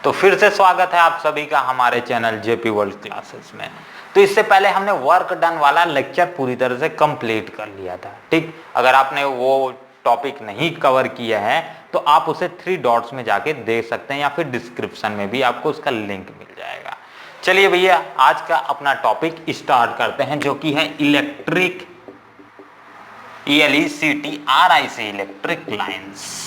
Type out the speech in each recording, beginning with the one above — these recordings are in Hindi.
तो फिर से स्वागत है आप सभी का हमारे चैनल जेपी वर्ल्ड क्लासेस में। तो इससे पहले हमने वर्क डन वाला लेक्चर पूरी तरह से कंप्लीट कर लिया था। ठीक, अगर आपने वो टॉपिक नहीं कवर किया है तो आप उसे 3 डॉट्स में जाके देख सकते हैं या फिर डिस्क्रिप्शन में भी आपको उसका लिंक मिल जाएगा। चलिए भैया, आज का अपना टॉपिक स्टार्ट करते हैं, जो कि है इलेक्ट्रिक ELECTRIC इलेक्ट्रिक लाइंस।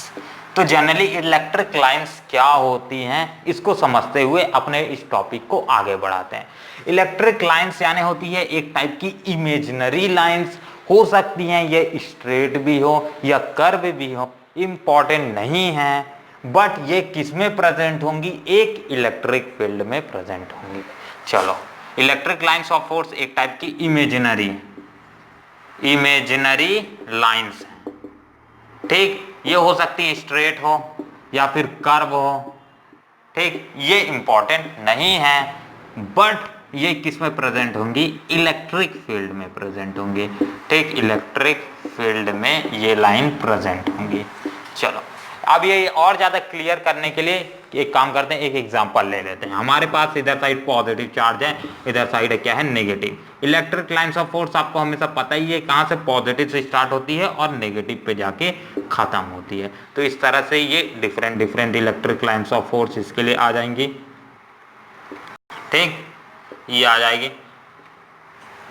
तो जनरली इलेक्ट्रिक लाइंस क्या होती हैं, इसको समझते हुए अपने इस टॉपिक को आगे बढ़ाते हैं। इलेक्ट्रिक लाइंस यानी होती है एक टाइप की इमेजिनरी लाइंस, हो सकती हैं ये स्ट्रेट भी हो या कर्व भी हो, इंपॉर्टेंट नहीं है, बट ये किस में प्रेजेंट होंगी, एक इलेक्ट्रिक फील्ड में प्रेजेंट होंगी। चलो, इलेक्ट्रिक लाइंस ऑफ फोर्स एक टाइप की इमेजिनरी लाइंस है। ठीक, ये हो सकती है स्ट्रेट हो या फिर कर्व हो। ठीक, ये इंपॉर्टेंट नहीं है, बट ये किस में प्रेजेंट होंगी, इलेक्ट्रिक फील्ड में प्रेजेंट होंगी। ठीक, इलेक्ट्रिक फील्ड में ये लाइन प्रेजेंट होंगी। चलो, अब ये और ज्यादा क्लियर करने के लिए एक काम करते हैं, एक एग्जांपल ले लेते हैं। हमारे पास इधर साइड पॉजिटिव चार्ज है, इधर साइड क्या है, negative. Electric lines of force आपको हमेशा पता ही है कहां से पॉजिटिव से स्टार्ट होती है और नेगेटिव पे जाके खत्म होती है। तो इस तरह से ये different electric lines of force इसके लिए आ जाएंगी। ठीक, ये आ जाएगी।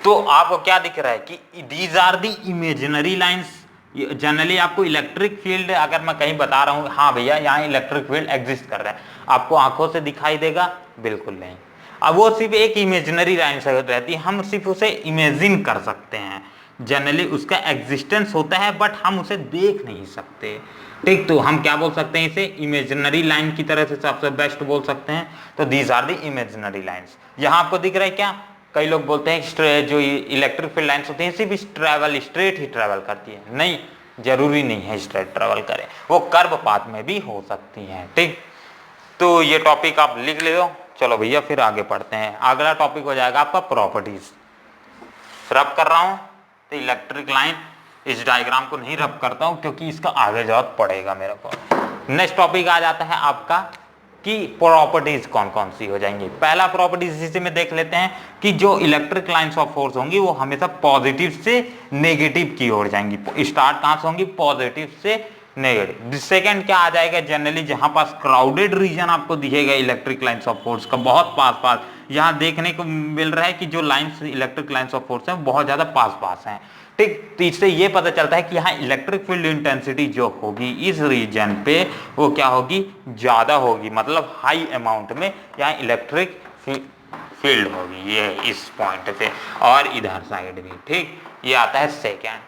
तो आपको क्या दिख रहा है कि these are the imaginary lines. Generally आपको इलेक्ट्रिक फील्ड अगर मैं कहीं बता रहा हूं, हाँ भैया यहाँ इलेक्ट्रिक फील्ड एग्जिस्ट कर रहा है, आपको आंखों से दिखाई देगा? बिल्कुल नहीं। अब वो सिर्फ एक इमेजिनरी लाइन से रहती है, हम सिर्फ उसे इमेजिन कर सकते हैं। जनरली उसका एग्जिस्टेंस होता है बट हम उसे देख नहीं सकते। ठीक, तो हम क्या बोल सकते हैं, इसे इमेजिनरी लाइन की तरह से सबसे बेस्ट बोल सकते हैं। तो these are the imaginary lines. यहाँ आपको दिख रहा है क्या? कई लोग बोलते हैं जो इलेक्ट्रिक फील्ड लाइंस होती हैं सिर्फ स्ट्रेट ही ट्रेवल करती है। नहीं, जरूरी नहीं है स्ट्रेट ट्रेवल करे, वो कर्व पाथ में भी हो सकती हैं। ठीक, तो ये टॉपिक आप लिख ले दो। चलो भैया, फिर आगे पढ़ते हैं। अगला टॉपिक हो जाएगा आपका प्रॉपर्टीज। रब कर रहा हूं तो इलेक्ट्रिक लाइन, इस डायग्राम को नहीं रब करता हूं क्योंकि इसका आगे जरूरत पड़ेगा मेरे को। नेक्स्ट टॉपिक आ जाता है आपका कि प्रॉपर्टीज कौन कौन सी हो जाएंगी। पहला प्रॉपर्टीज इसी में देख लेते हैं कि जो इलेक्ट्रिक लाइंस ऑफ फोर्स होंगी वो हमेशा पॉजिटिव से नेगेटिव की ओर जाएंगी। स्टार्ट कहां से होंगी? पॉजिटिव से नेगेटिव। सेकंड क्या आ जाएगा? जनरली जहां पास क्राउडेड रीजन आपको दिखेगा इलेक्ट्रिक लाइंस ऑफ फोर्स का बहुत पास यहां देखने को मिल रहा है कि जो lines electric lines of force है बहुत ज्यादा पास है। ठीक, तो इससे ये पता चलता है कि यहाँ इलेक्ट्रिक फील्ड इंटेंसिटी जो होगी इस रीजन पे वो क्या होगी, ज्यादा होगी, मतलब हाई अमाउंट में यहाँ इलेक्ट्रिक फील्ड होगी, ये इस पॉइंट पे और इधर साइड भी। ठीक, ये आता है सेकेंड।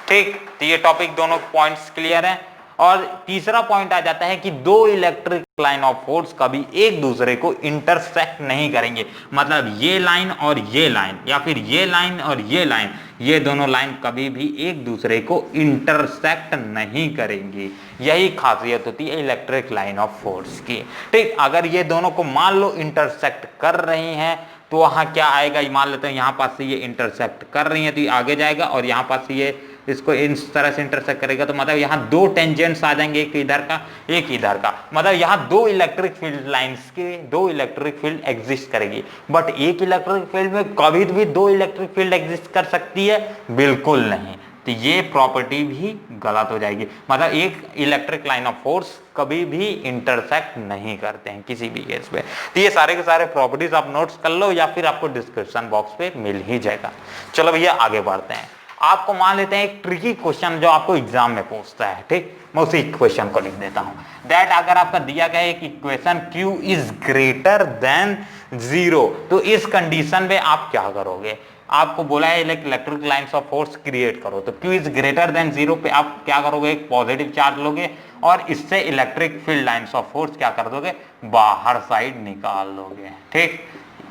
ठीक, तो ये टॉपिक दोनों पॉइंट्स क्लियर हैं। और तीसरा पॉइंट आ जाता है कि दो इलेक्ट्रिक लाइन ऑफ फोर्स कभी एक दूसरे को इंटरसेक्ट नहीं करेंगे। मतलब ये लाइन और ये लाइन या फिर ये लाइन और ये लाइन, ये दोनों लाइन कभी भी एक दूसरे को इंटरसेक्ट नहीं करेंगी। यही खासियत होती है इलेक्ट्रिक लाइन ऑफ फोर्स की। ठीक, अगर ये दोनों को मान लो इंटरसेक्ट कर रही हैं तो वहां क्या आएगा, मान लेते हैं यहाँ पास से ये इंटरसेक्ट कर रही है तो ये आगे जाएगा और यहाँ पास से ये इसको इस तरह से इंटरसेक्ट करेगा, तो मतलब यहाँ दो टेंजेंट्स आ जाएंगे, एक इधर का एक इधर का। मतलब यहाँ दो इलेक्ट्रिक फील्ड लाइंस के दो इलेक्ट्रिक फील्ड एग्जिस्ट करेगी। बट एक इलेक्ट्रिक फील्ड में कभी भी दो इलेक्ट्रिक फील्ड एग्जिस्ट कर सकती है? बिल्कुल नहीं। तो ये प्रॉपर्टी भी गलत हो जाएगी। मतलब एक इलेक्ट्रिक लाइन ऑफ फोर्स कभी भी इंटरसेक्ट नहीं करते हैं किसी भी केस पे। तो ये सारे के सारे प्रॉपर्टीज आप नोट्स कर लो या फिर आपको डिस्क्रिप्शन बॉक्स पे मिल ही जाएगा। चलो भैया, आगे बढ़ते हैं। आपको मान लेते हैं एक ट्रिकी क्वेश्चन जो आपको एग्जाम में पूछता है। ठीक, मैं उसी क्वेश्चन को लिख देता हूं। दैट अगर आपका दिया गया है कि equation Q is greater than 0, तो इस कंडीशन में आप क्या करोगे? आपको बोला है electric lines of force create करो, तो Q इज ग्रेटर देन 0 पे आप क्या करोगे? एक पॉजिटिव चार्ज लोगे और इससे electric field lines of force क्या कर दोगे? बाहर साइड निकाल लोगे। ठीक,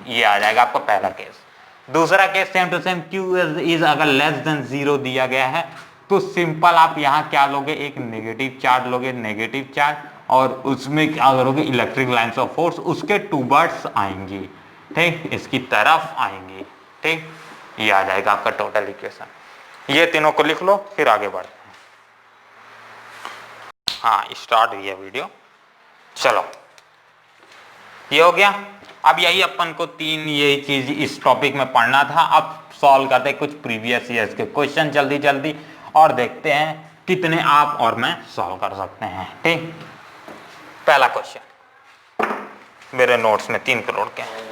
ये आ जाएगा आपका पहला केस। दूसरा case same to same, Q is अगर लेस देन 0 दिया गया है तो सिंपल आप यहाँ क्या लोगे? एक नेगेटिव चार्ज लोगे, नेगेटिव चार्ज, और उसमें क्या करोगे? इलेक्ट्रिक लाइंस ऑफ फोर्स उसके टूवर्ड्स आएंगी। ठीक, इसकी तरफ आएंगी। ठीक, ये आ जाएगा आपका टोटल इक्वेशन। ये तीनों को लिख लो, फिर आगे बढ़ते हैं। हाँ, स्टार्ट हुई है वीडियो। चलो, ये हो गया। अब यही अपन को तीन यही चीज इस टॉपिक में पढ़ना था। अब सॉल्व करते कुछ प्रीवियस ईयर्स के क्वेश्चन जल्दी जल्दी और देखते हैं कितने आप और मैं सॉल्व कर सकते हैं। ठीक, पहला क्वेश्चन मेरे नोट्स में 3 करोड़ के हैं।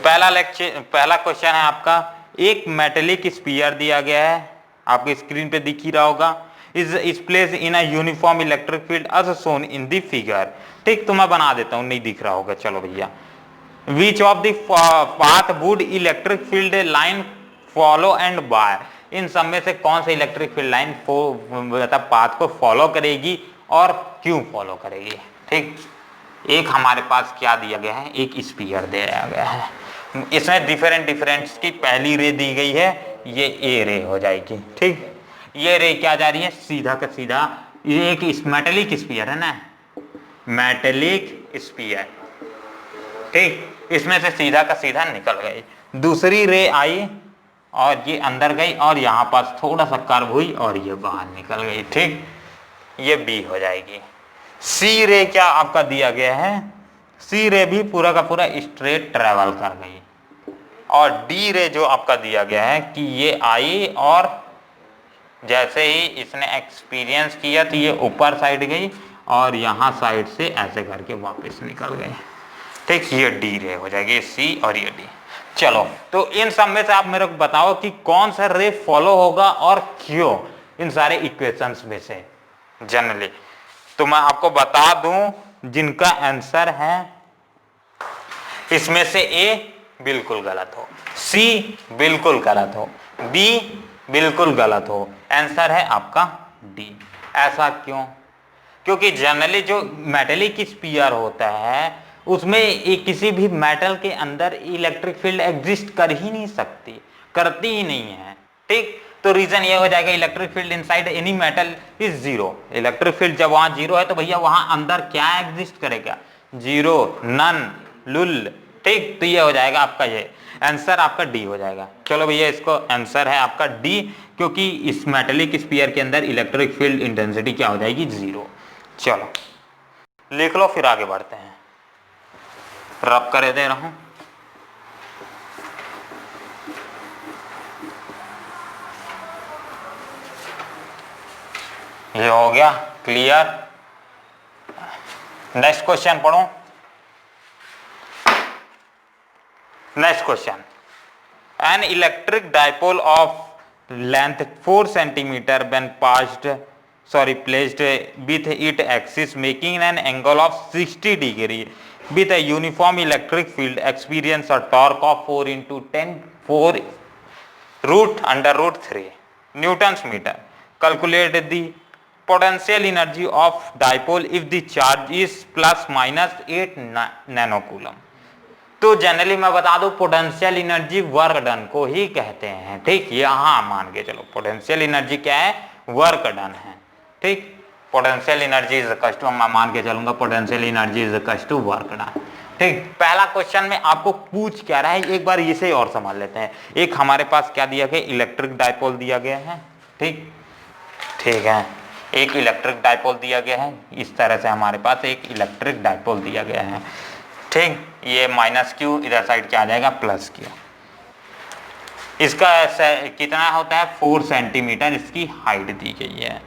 पहला क्वेश्चन है आपका, एक मेटेलिक स्फीयर दिया गया है, आपकी स्क्रीन पे दिख ही रहा होगा, is place in a uniform electric field as shown in the figure. ठीक, तो मैं बना देता हूं, नहीं दिख रहा होगा, चलो भैया। Which of the path would electric field line follow and why, इन सब में से कौन सा इलेक्ट्रिक फील्ड लाइन मतलब पाथ को फॉलो करेगी और क्यों फॉलो करेगी। ठीक, एक हमारे पास क्या दिया गया है, एक स्फीयर दिया गया है, इसमें डिफरेंट की पहली रे दी गई है, ये ए रे हो जाएगी। ठीक, ये रे क्या जा रही है, सीधा का सीधा, ये एक मेटेलिक स्फीयर है ना, मेटेलिक स्फीयर। ठीक, इसमें से सीधा का सीधा निकल गई। दूसरी रे आई और ये अंदर गई और यहाँ पास थोड़ा सा कर्व हुई और ये बाहर निकल गई। ठीक, ये बी हो जाएगी। सी रे क्या आपका दिया गया है, सी रे भी पूरा का पूरा स्ट्रेट ट्रेवल कर गई। और डी रे जो आपका दिया गया है कि ये आई और जैसे ही इसने एक्सपीरियंस किया तो ये ऊपर साइड गई और यहाँ साइड से ऐसे करके वापस निकल गई। ठीक, ये डी रे हो जाएगी, सी और ये डी। चलो, तो इन सब में से आप मेरे को बताओ कि कौन सा रे फॉलो होगा और क्यों, इन सारे इक्वेशंस में से जनरली। तो मैं आपको बता दूं जिनका आंसर है इसमें से ए बिल्कुल गलत हो, सी बिल्कुल गलत हो, बी बिल्कुल गलत हो, आंसर है आपका डी। ऐसा क्यों? क्योंकि जनरली जो मेटेलिक स्फीयर होता है उसमें एक किसी भी मेटल के अंदर इलेक्ट्रिक फील्ड एग्जिस्ट कर ही नहीं सकती, करती ही नहीं है। ठीक, तो रीजन ये हो जाएगा electric field inside any metal is zero. Electric field जब वहां जीरो है तो भैया वहां अंदर क्या एग्जिस्ट करेगा, जीरो, नन, लुल। ठीक, तो ये हो जाएगा आपका, ये आंसर आपका डी हो जाएगा। चलो भैया, इसको आंसर है आपका डी, क्योंकि इस मेटेलिक स्फीयर के अंदर इलेक्ट्रिक फील्ड इंटेंसिटी क्या हो जाएगी, जीरो। चलो लिख लो, फिर आगे बढ़ते हैं। रब करे दे रहा हूं। ये हो गया क्लियर। नेक्स्ट क्वेश्चन पढ़ो। Next question, an electric dipole of length 4 centimetre when placed with its axis making an angle of 60 degree with a uniform electric field experience a torque of 4 into 10 4 root under root 3 newtons meter. Calculate the potential energy of dipole if the charge is plus minus 8 nanocoulomb. तो जनरली मैं बता दूं पोटेंशियल एनर्जी वर्क डन को ही कहते हैं। ठीक, यहां मान के चलो पोटेंशियल एनर्जी क्या है, वर्क डन है। ठीक, potential energy is equal to, मैं मान के चलूंगा potential energy is equal to work done. ठीक, पहला क्वेश्चन में आपको पूछ क्या रहा है, एक बार इसे और समझ लेते हैं। एक हमारे पास क्या दिया गया, इलेक्ट्रिक डाइपोल दिया गया है। ठीक, ठीक है, एक इलेक्ट्रिक डाइपोल दिया गया है, इस तरह से हमारे पास एक इलेक्ट्रिक डाइपोल दिया गया है। ठीक, ये माइनस क्यू, इधर साइड क्या आ जाएगा, प्लस क्यू। इसका कितना होता है, 4 सेंटीमीटर इसकी हाइट दी गई है।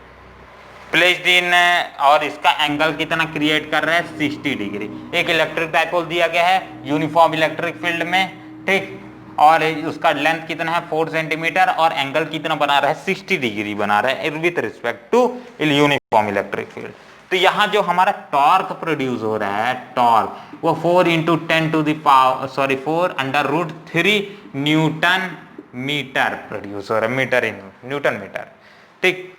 प्लेस्ड इन, और इसका एंगल कितना क्रिएट कर रहा है, 60 डिग्री। एक इलेक्ट्रिक डाइपोल दिया गया है यूनिफॉर्म इलेक्ट्रिक फील्ड में। ठीक, और उसका लेंथ कितना है, 4 सेंटीमीटर, और एंगल कितना बना रहा है, 60 डिग्री बना रहा है with respect to uniform electric field. तो यहाँ जो हमारा टॉर्क प्रोड्यूस हो रहा है, टॉर्क, वो 4 into 10 to the power 4 under root 3 newton metre produce हो रहा है, मीटर इन न्यूटन मीटर। ठीक,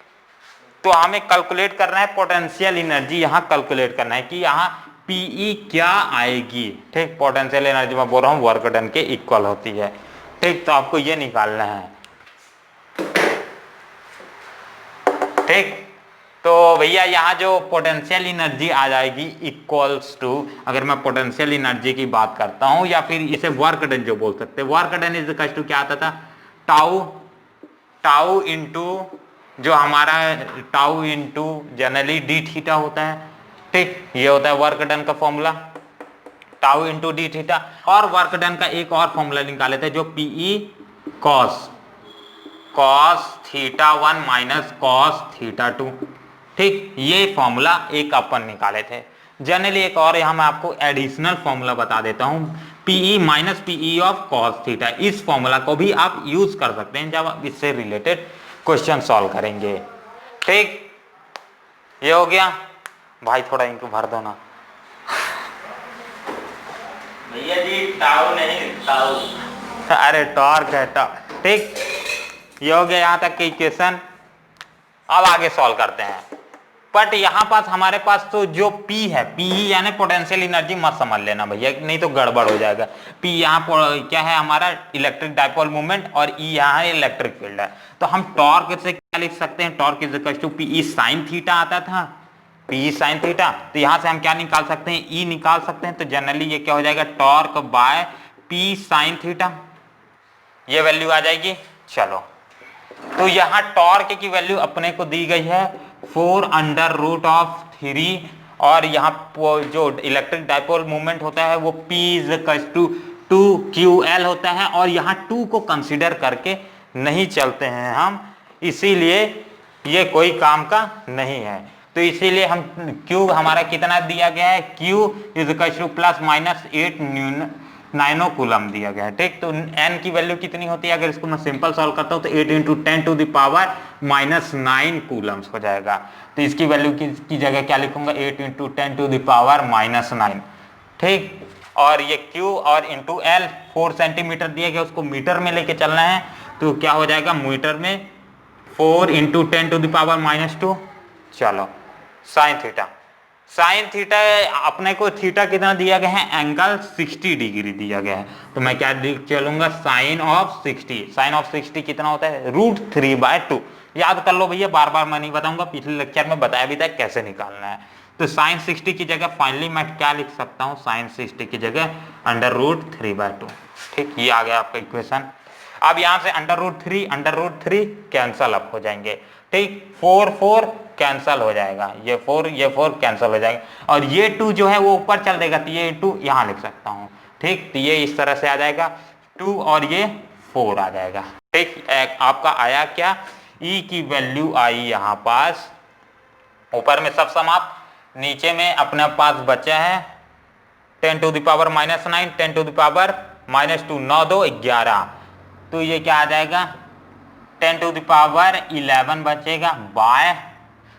तो हमें कैलकुलेट करना है पोटेंशियल एनर्जी, यहाँ कैलकुलेट करना है कि यहाँ पीई क्या आएगी। ठीक, पोटेंशियल एनर्जी में बोल रहा हूँ वर्क डन के इक्वल होती है। ठीक, तो आपको ये निकालना है। ठीक, तो भैया यहाँ जो पोटेंशियल एनर्जी आ जाएगी इक्वल्स टू, अगर मैं पोटेंशियल एनर्जी की बात करता हूँ या फिर इसे वर्क डन जो बोल सकते हैं, work done is equal to क्या आता था, टाउ इंटू जो हमारा tau into generally d theta होता है। ठीक, ये होता है वर्क डन का formula, tau into d theta. और वर्क डन का एक और फॉर्मूला निकाले थे जो PE cos theta 1 minus cos theta 2। ठीक, ये फॉर्मूला एक अपन निकाले थे। जनरली एक और यहाँ मैं आपको एडिशनल फॉर्मूला बता देता हूँ, PE minus PE of cos theta. इस फॉर्मूला को भी आप यूज कर सकते हैं जब आप इससे रिलेटेड क्वेश्चन सॉल्व करेंगे। ठीक, ये हो गया भाई, थोड़ा इनको भर दो ना भैया जी, टाउ नहीं टाउ। अरे टॉर्क है टॉर्क। ठीक, ये हो गया यहाँ तक की इक्वेशन। अब आगे सॉल्व करते हैं। बट यहाँ पास हमारे पास तो जो P है, P यानी पोटेंशियल एनर्जी मत समझ लेना भैया, नहीं तो गड़बड़ हो जाएगा। P यहाँ क्या है हमारा इलेक्ट्रिक डाइपोल मूवमेंट, और E यहाँ है इलेक्ट्रिक फील्ड है। तो हम टॉर्क से क्या लिख सकते हैं, torque is equal to Pe sin theta आता था, Pe sin थीटा। तो यहाँ से हम क्या निकाल सकते हैं, E निकाल सकते हैं। तो जनरली ये क्या हो जाएगा, torque bye P sin theta, ये वैल्यू आ जाएगी। चलो, तो यहाँ टॉर्क की वैल्यू अपने को दी गई है 4√3, और यहाँ जो इलेक्ट्रिक डाइपोल मूवमेंट होता है वो P इज टू 2QL होता है, और यहाँ 2 को कंसीडर करके नहीं चलते हैं हम, इसीलिए ये कोई काम का नहीं है। तो इसीलिए हम Q हमारा कितना दिया गया है, Q is two plus minus 8 नाइनो कूलम दिया गया है। ठीक, तो n की वैल्यू कितनी होती है, अगर इसको मैं सिंपल सॉल्व करता हूं तो 8 into 10 to the power minus 9 coulombs हो जाएगा। तो इसकी वैल्यू की जगह क्या लिखूंगा, 8 into 10 to the power minus 9। ठीक, और ये Q और इंटू L 4 सेंटीमीटर दिया गया, उसको मीटर में लेके चलना है। तो क्या हो जाएगा, मीटर में 4 into 10 to the power minus 2। चलो, साइन थीटा, साइन थीटा अपने को थीटा कितना दिया गया है, एंगल 60 डिग्री दिया गया है। तो मैं क्या चलूंगा, साइन ऑफ 60। साइन ऑफ 60 कितना होता है, √3/2। याद कर लो भैया, बार बार मैं नहीं बताऊंगा, पिछले लेक्चर में बताया भी था कैसे निकालना है। तो साइन 60 की जगह फाइनली मैं क्या लिख सकता हूँ, साइन 60 की जगह √3/2। ठीक, ये आ गया आपका इक्वेशन। अब यहाँ से √3 कैंसल अप हो जाएंगे। ठीक, 4 कैंसल हो जाएगा, ये 4 कैंसल हो जाएगा, और ये 2 जो है वो ऊपर चल देगा, तो ये 2 यहाँ लिख सकता हूँ। ठीक, तो ये इस तरह से आ जाएगा 2 और ये 4 आ जाएगा। ठीक, आपका आया क्या, E की वैल्यू आई यहाँ पास, ऊपर में सब समाप्त, नीचे में अपने पास बचा है 10 to the power minus 9, 10 to the power minus 2, 9 2 11। तो ये क्या आ जाएगा, 10 टू द पावर 11 बचेगा, बाय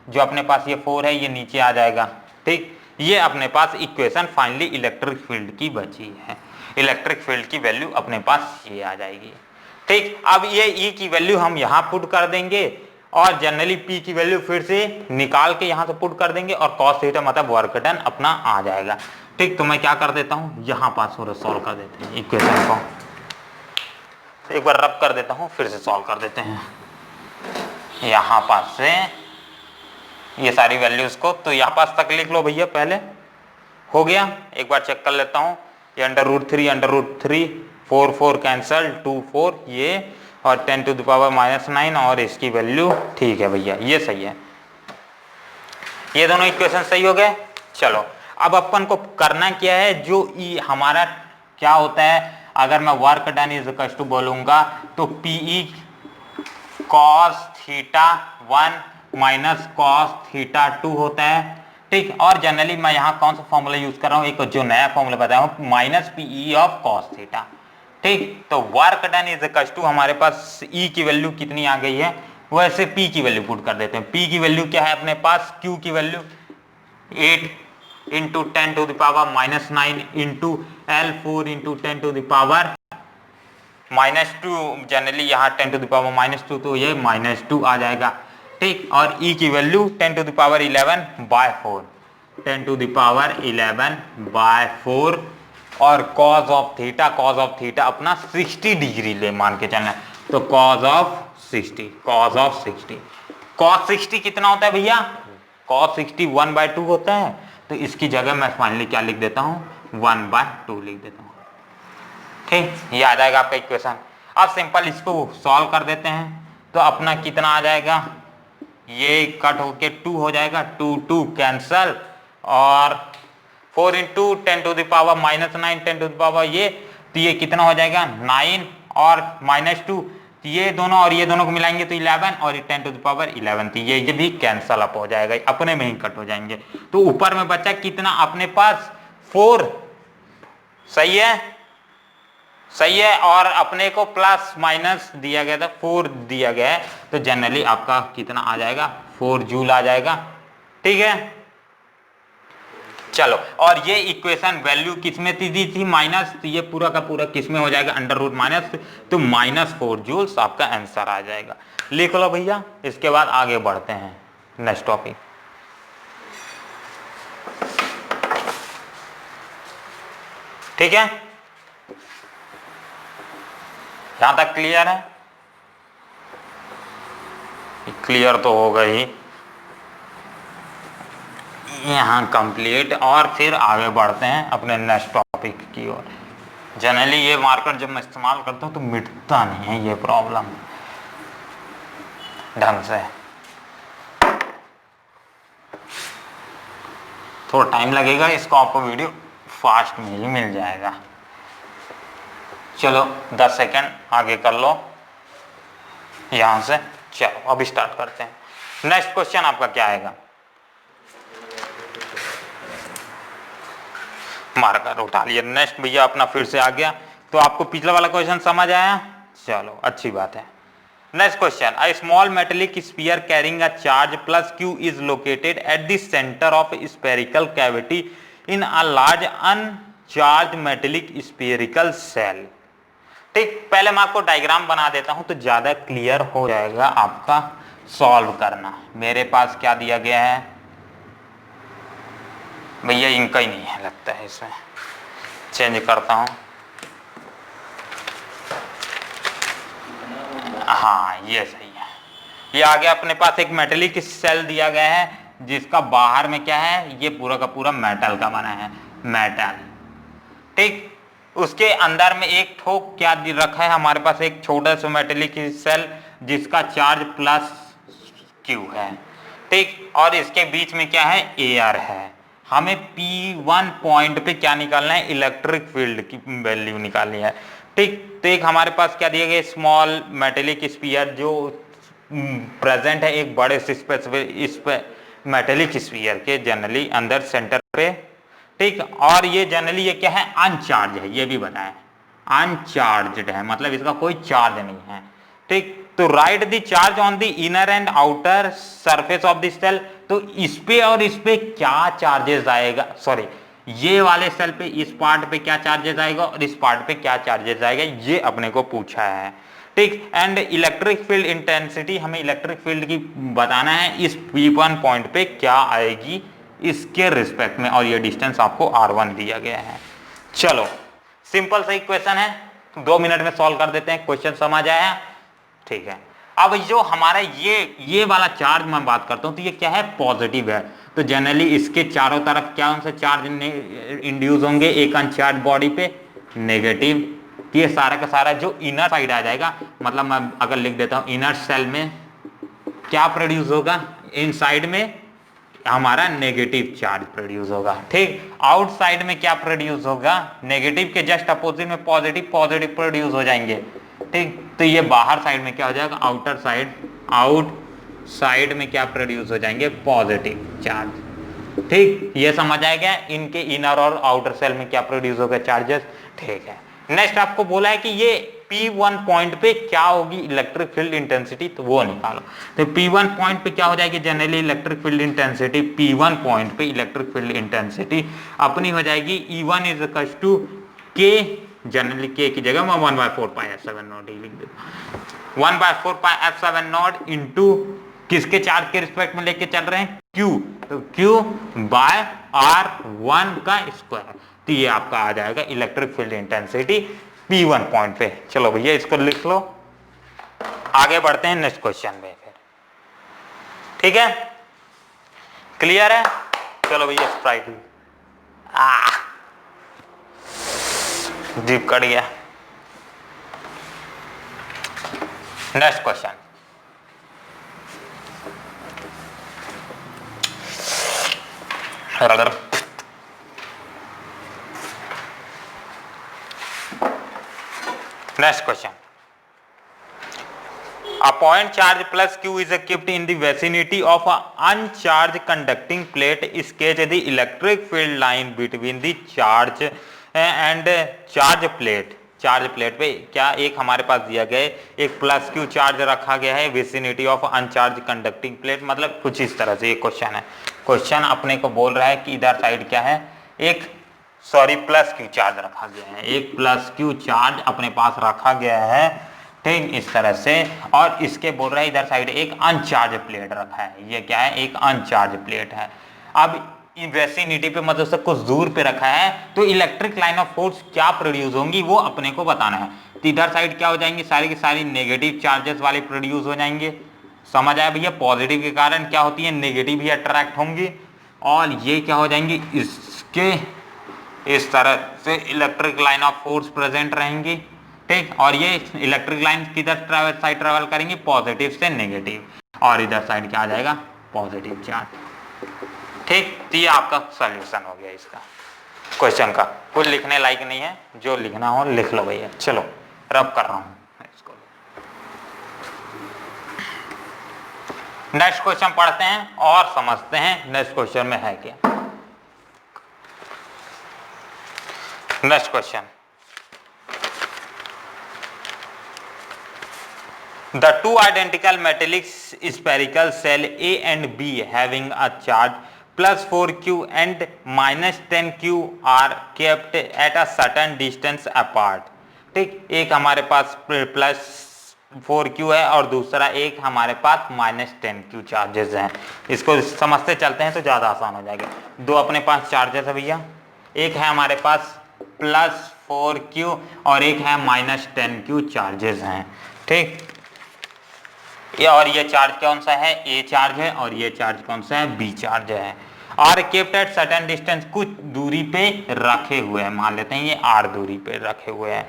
जो अपने पास ये 4 है ये नीचे आ जाएगा। ठीक, ये अपने पास इक्वेशन फाइनली इलेक्ट्रिक फील्ड की बची है। इलेक्ट्रिक फील्ड की वैल्यू अपने पास ये आ जाएगी। ठीक, अब ये E की वैल्यू हम यहाँ पुट कर देंगे, और जनरली P की वैल्यू फिर से निकाल के यहाँ से पुट कर देंगे, और cos थीटा मतलब वर्क डन अपना आ जाएगा। ठीक, तो मैं क्या कर देता हूँ, यहाँ पास सॉल्व कर देते हैं इक्वेशन को, एक बार रब कर देता हूँ, फिर से सॉल्व कर देते हैं यहाँ पास से ये सारी वैल्यूज को। तो यहाँ पास तक लिख लो भैया, पहले हो गया, एक बार चेक कर लेता हूँ। ये √3 4 कैंसल, 2 4 ये, और 10 टू द पावर माइनस 9, और इसकी वैल्यू ठीक है भैया, ये सही है। ये दोनों इक्वेशन सही हो गए। चलो, अब अपन को करना क्या है, जो हमारा क्या होता है, अगर मैं work done is equal to बोलूंगा तो Pe cos theta 1 minus cos theta 2 होता है। ठीक, और जनरली मैं यहाँ कौन सा फॉर्मूला यूज कर रहा हूँ, एक जो नया फॉर्मूला बताया हूँ, minus Pe of cos theta. ठीक, तो work done is equal to हमारे पास E की वैल्यू कितनी आ गई है, वैसे P की वैल्यू पुट कर देते हैं। P की वैल्यू क्या है अपने पास, Q की value 8 into 10 to the power minus 9 into L 4 into 10 to the power minus 2, generally यहाँ 10 टू द पावर माइनस 2, तो ये माइनस 2 आ जाएगा। ठीक, और E की value 10 to the power 11/4, 10 to the power 11/4, और cos ऑफ थीटा अपना 60 डिग्री ले मान के चलना, तो cos ऑफ 60 cos 60 कितना होता है भैया, cos 60 1/2 होता है। तो इसकी जगह मैं फाइनली क्या लिख देता हूँ, 1/2 लिख देता हूँ। ठीक, ये आ जाएगा आपका इक्वेशन। अब सिंपल इसको सॉल्व कर देते हैं, तो अपना कितना आ जाएगा, ये कट होके 2 हो जाएगा, 2 2 कैंसल, और 4 into 10 to the power -9 10 to the power ये, तो ये कितना हो जाएगा 9 और -2, ये दोनों और ये दोनों को मिलाएंगे तो 11 और 10 टू द पावर 11, तो ये भी कैंसल अप हो जाएगा, अपने में ही कट हो जाएंगे। तो ऊपर में बचा कितना अपने पास 4, सही है, सही है, और अपने को प्लस माइनस दिया गया था 4 दिया गया है, तो जनरली आपका कितना आ जाएगा 4 जूल आ जाएगा। ठीक है, चलो, और ये इक्वेशन वैल्यू किसमें दी थी माइनस, तो ये पूरा का पूरा किसमें हो जाएगा अंडर रूट माइनस, तो -4 जूल्स आपका आंसर आ जाएगा। लिख लो भैया, इसके बाद आगे बढ़ते हैं नेक्स्ट टॉपिक। ठीक है, यहां तक क्लियर है? क्लियर तो होगा ही, यहाँ कंप्लीट, और फिर आगे बढ़ते हैं अपने नेक्स्ट टॉपिक की ओर। जनरली ये मार्कर जब मैं इस्तेमाल करता हूँ तो मिटता नहीं है ये प्रॉब्लम ढंग से, थोड़ा टाइम लगेगा, इसको आपको वीडियो फास्ट में ही मिल जाएगा। चलो 10 सेकेंड आगे कर लो यहाँ से। चलो अब स्टार्ट करते हैं। नेक्स्ट क्वेश्चन आपका क्या आएगा? मार्कर उठा लिया। नेक्स्ट भैया अपना फिर से आ गया, तो आपको पिछला वाला क्वेश्चन समझ आया? चलो अच्छी बात है। Next question, a small metallic sphere carrying a charge plus Q is located at the centre of spherical cavity in a large अनचार्ज metallic spherical shell. ठीक, पहले मैं आपको डायग्राम बना देता हूं तो ज्यादा क्लियर हो जाएगा आपका सॉल्व करना। मेरे पास क्या दिया गया है भैया, इनका ही नहीं है लगता है, इसमें चेंज करता हूं। हाँ ये सही है, ये आ गया अपने पास एक मेटेलिक सेल दिया गया है जिसका बाहर में क्या है, ये पूरा का पूरा मेटल का बना है, मेटल। ठीक, उसके अंदर में एक ठोक क्या रखा है हमारे पास, एक छोटा सा मेटेलिक सेल जिसका चार्ज प्लस क्यू है। ठीक, और इसके बीच में क्या है, एयर है। हमें P1 पॉइंट पे क्या निकालना है, इलेक्ट्रिक फील्ड की वैल्यू निकालनी है। ठीक, तो एक हमारे पास क्या दिया गया, स्मॉल मेटेलिक स्फीयर जो प्रेजेंट है एक बड़े इस पे मेटेलिक स्फीयर के जनरली अंदर सेंटर पे। ठीक, और ये जनरली ये क्या है, अनचार्ज है, ये भी बताएं अनचार्ज्ड है, मतलब इसका कोई चार्ज नहीं है। ठीक, तो write the charge on the inner and outer surface of the cell, तो इस पे और इस पे क्या चार्जेस आएगा, सॉरी ये वाले सेल पे इस पार्ट पे क्या चार्जेस आएगा और इस पार्ट पे क्या चार्जेस आएगा, ये अपने को पूछा है। ठीक, एंड इलेक्ट्रिक फील्ड इंटेंसिटी, हमें इलेक्ट्रिक फील्ड की बताना है इस P1 पॉइंट पे क्या आएगी इसके रिस्पेक्ट में, और ये डिस्टेंस आपको R1 दिया गया है। चलो सिंपल सा क्वेश्चन है, 2 मिनट में सॉल्व कर देते हैं। क्वेश्चन समझ आया? ठीक है, अब जो हमारा ये वाला चार्ज मैं बात करता हूं तो ये क्या है, पॉजिटिव है, तो जनरली इसके चारों तरफ क्या उनसे चार्ज इंड्यूस होंगे, एक अनचार्ज बॉडी पे नेगेटिव। ये सारा का सारा जो इनर साइड आ जाएगा, मतलब मैं अगर लिख देता हूं इनर सेल में क्या प्रोड्यूस होगा, इनसाइड में हमारा नेगेटिव चार्ज प्रोड्यूस होगा। ठीक, आउटसाइड में क्या प्रोड्यूस होगा, नेगेटिव के जस्ट अपोजिट में पॉजिटिव प्रोड्यूस हो जाएंगे। ठीक, तो ये बाहर साइड में क्या हो जाएगा, आउटर साइड, आउट साइड में क्या प्रोड्यूस हो जाएंगे, पॉजिटिव चार्ज। ठीक, ये समझ आएगा इनके इनर और आउटर सेल में क्या प्रोड्यूस होगा, चार्जेस। ठीक है, नेक्स्ट आपको बोला है कि ये P1 पॉइंट पे क्या होगी इलेक्ट्रिक फील्ड इंटेंसिटी, तो वो निकालो। तो P1 पॉइंट पे क्या हो जाएगी, generally electric field intensity P1 point पे इलेक्ट्रिक फील्ड इंटेंसिटी अपनी हो जाएगी E1 is equal to K, generally K की जगह मैं 1/4πε0 लिख देता हूं, 1/4πε0 इंटू किसके चार्ज के रिस्पेक्ट में लेके चल रहे हैं, Q, तो Q बाय R1 का स्क्वायर, तो ये आपका आ जाएगा electric field intensity P1 point पे। चलो भैया इसको लिख लो, आगे बढ़ते हैं नेक्स्ट क्वेश्चन में फिर। ठीक है, क्लियर है? चलो भैया स्प्राइट जीप कट गया। Next question, next question, a point charge plus q is kept in the vicinity of a uncharged conducting plate. Sketch the electric field line between the charge and charge plate. Charge plate पे क्या एक हमारे पास दिया गया है, एक प्लस क्यू चार्ज रखा गया है विसिनिटी ऑफ अनचार्ज कंडक्टिंग प्लेट, मतलब कुछ इस तरह से ये क्वेश्चन है। क्वेश्चन अपने को बोल रहा है कि इधर साइड क्या है, एक प्लस क्यू चार्ज रखा गया है, एक प्लस क्यू चार्ज अपने पास रखा गया है, ठीक इस तरह से, और इसके बोल रहा है इधर साइड एक अनचार्ज प्लेट रखा है। ये क्या है, एक अनचार्ज प्लेट है। अब वेसिनिटी पे मतलब से कुछ दूर पे रखा है, तो इलेक्ट्रिक लाइन ऑफ फोर्स क्या प्रोड्यूस होंगी वो अपने को बताना है। तो इधर साइड क्या हो जाएंगी, सारी की सारी नेगेटिव चार्जेस वाले प्रोड्यूस हो जाएंगे। समझ आया भैया, पॉजिटिव के कारण क्या होती है, नेगेटिव ही अट्रैक्ट होंगी, और ये क्या हो जाएंगी, इसके इस तरह से electric line of force present रहेंगी, ठीक। और ये इलेक्ट्रिक लाइन किधर साइड ट्रेवल करेंगे, पॉजिटिव से नेगेटिव, और इधर साइड क्या आ जाएगा, पॉजिटिव चार्ज, ठीक। तो ये आपका सॉल्यूशन हो गया इसका क्वेश्चन का। कुछ लिखने लायक नहीं है, जो लिखना हो लिख लो भैया। चलो रब कर रहा हूं इसको। नेक्स्ट क्वेश्चन पढ़ते हैं और समझते हैं नेक्स्ट क्वेश्चन में है क्या। Next question, the two identical metallic spherical cell A and B having a charge plus 4q and minus 10q are kept at a certain distance apart, ठीक। एक हमारे पास प्लस 4q है और दूसरा एक हमारे पास माइनस 10q चार्जेस हैं। इसको समझते चलते हैं तो ज़्यादा आसान हो जाएगा। दो अपने पास चार्जेस है भैया, एक है हमारे पास प्लस 4q और एक है माइनस 10q चार्जेस हैं, ठीक। और ये चार्ज कौन सा है, ए चार्ज है, और ये चार्ज कौन सा है, बी चार्ज है। और केप्ट एट सर्टेन डिस्टेंस, कुछ दूरी पे रखे हुए हैं, मान लेते हैं ये आर दूरी पे रखे हुए हैं,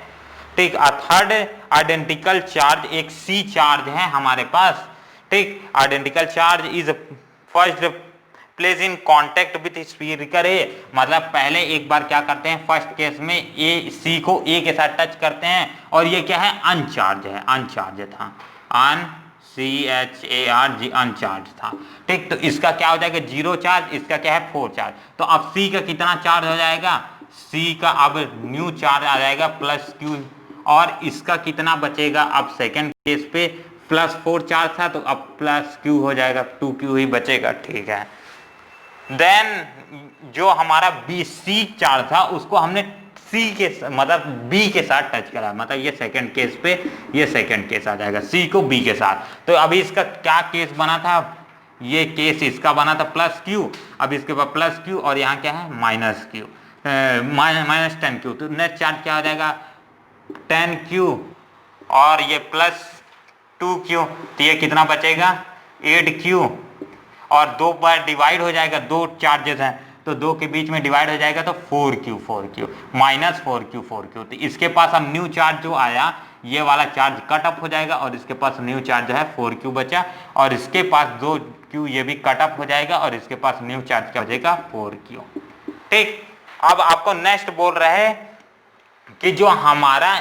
ठीक। थर्ड आइडेंटिकल चार्ज, एक सी चार्ज है हमारे पास, ठीक। Identical charge is first place in contact with spherical A, मतलब पहले एक बार क्या करते हैं, फर्स्ट केस में ए सी को ए के साथ टच करते हैं, और ये क्या है, अनचार्ज है, अनचार्ज था, CHARG अनचार्ज था, ठीक। तो इसका क्या हो जाएगा, जीरो चार्ज, इसका क्या है 4 चार्ज। तो अब C का कितना चार्ज हो जाएगा, C का अब न्यू चार्ज आ जाएगा प्लस Q, और इसका कितना बचेगा, अब सेकंड केस पे प्लस 4 चार्ज था तो अब प्लस Q हो जाएगा, 2Q ही बचेगा, ठीक है। देन जो हमारा BC चार्ज था उसको हमने C के मतलब B के साथ टच करा, मतलब ये सेकंड केस पे ये सेकंड केस आ जाएगा, C को B के साथ। तो अभी इसका क्या केस बना था, ये केस इसका बना था प्लस Q, अब इसके बाद प्लस Q और यहाँ क्या है माइनस Q, माइनस 10Q। तो नेट चार्ज क्या हो जाएगा 10Q और ये प्लस 2Q, तो ये कितना बचेगा 8Q, और दो बार डिवाइड हो जाएगा, दो चार्जेस हैं तो दो के बीच में डिवाइड हो जाएगा तो 4Q माइनस 4Q। तो इसके पास अब न्यू चार्ज जो आया ये वाला चार्ज कट अप हो जाएगा, और इसके पास न्यू चार्ज जो है 4Q बचा, और इसके पास 2Q ये भी कट अप हो जाएगा, और इसके पास न्यू चार्ज क्या बचेगा 4Q, ठीक। अब आपको नेक्स्ट बोल रहे हैं कि जो हमारा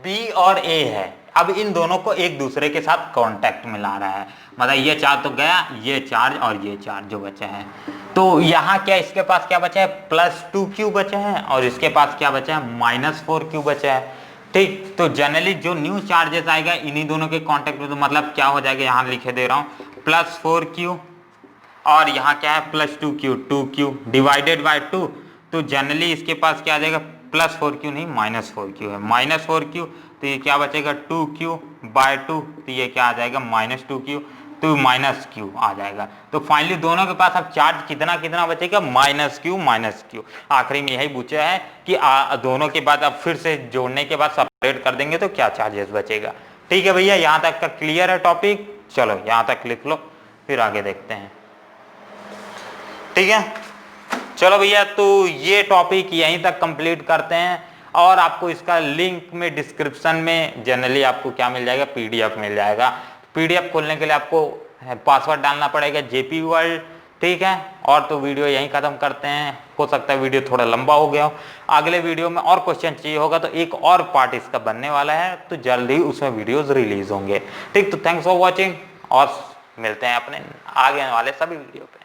B और A है, अब इन दोनों को एक दूसरे के साथ कांटेक्ट में ला रहा है, मतलब ये चार्ज तो गया, ये चार्ज और ये चार्ज जो बचा है, तो यहाँ क्या इसके पास क्या बचा है प्लस 2Q बचा है, और इसके पास क्या बचा है माइनस 4Q बचा है, ठीक। तो जनरली जो न्यू चार्जेस आएगा इन्हीं दोनों के कांटेक्ट में, तो मतलब क्या हो जाएगा, यहाँ लिखे दे रहा हूँ प्लस 4Q और यहाँ क्या है प्लस 2Q डिवाइडेड बाय 2, तो जनरली इसके पास क्या आ जाएगा प्लस 4Q नहीं माइनस 4Q है, माइनस 4Q, तो ये क्या बचेगा 2Q बाय 2, तो ये क्या आ जाएगा माइनस 2Q, तो माइनस Q आ जाएगा। तो फाइनली दोनों के पास अब चार्ज कितना कितना बचेगा माइनस Q। आखिरी में यही पूछा है कि दोनों के बाद अब फिर से जोड़ने के बाद सेपरेट कर देंगे तो क्या चार्जेस बचेगा, ठीक है भैया। यहाँ तक का क्लियर है टॉपिक, चलो यहाँ तक लिख लो फिर आगे देखते हैं, ठीक है। चलो भैया, तो ये टॉपिक यहीं तक कंप्लीट करते हैं, और आपको इसका लिंक में डिस्क्रिप्शन में जनरली आपको क्या मिल जाएगा, PDF मिल जाएगा। PDF खोलने के लिए आपको पासवर्ड डालना पड़ेगा JP World, ठीक है, और तो वीडियो यहीं खत्म करते हैं। हो सकता है वीडियो थोड़ा लंबा हो गया हो, अगले वीडियो में और क्वेश्चन चाहिए होगा तो एक और पार्ट इसका बनने वाला है, तो जल्द ही उसमें वीडियोस रिलीज होंगे। ठीक, तो थैंक्स फॉर वॉचिंग और मिलते हैं अपने आगे वाले सभी वीडियो पे।